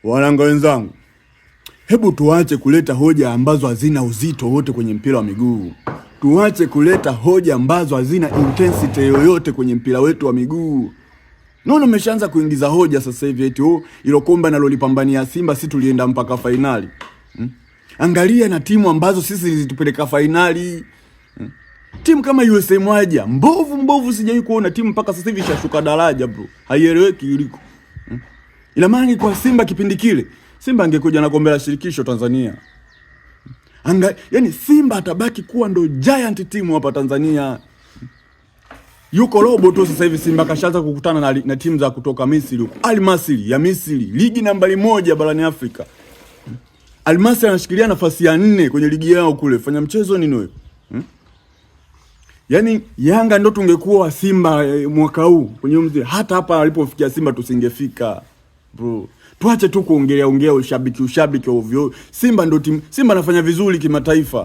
Wananga wenzangu, hebu tuache kuleta hoja ambazo hazina uzito wote kwenye mpira wa miguu. Tuache kuleta hoja ambazo hazina intensity yoyote kwenye mpira wetu wa miguu. Naona umeshaanza kuingiza hoja sasa hivi eti ilo kombe analolipambania Simba si tulienda mpaka finali. Angalia na timu ambazo sisi zilitupeleka finali. Timu kama USA Mwaja, mbovu sijawahi kuona timu mpaka sasa hivi ishashuka daraja bro. Haieleweki iliko. Ila maana kwa Simba kipindi kile, Simba angekuja na kombe la shirikisho Tanzania. Yani Simba atabaki kuwa ndo giant team hapa Tanzania. Yuko robo tu sasa hivi Simba kashaanza kukutana na timu za kutoka Misri huko. Al Masry ya Misri, ligi nambari 1 barani Afrika. Al Masry anashikilia nafasi ya 4 kwenye ligi yao kule. Fanya mchezo nini wewe? Yani Yanga ndo tungekuwa Simba mwaka huu kwenye mzee. Hata hapa alipofikia Simba tusingefika. Bro, tuache tu kuongelea ushabiki ovyo. Simba ndo timu, Simba anafanya vizuri kimataifa.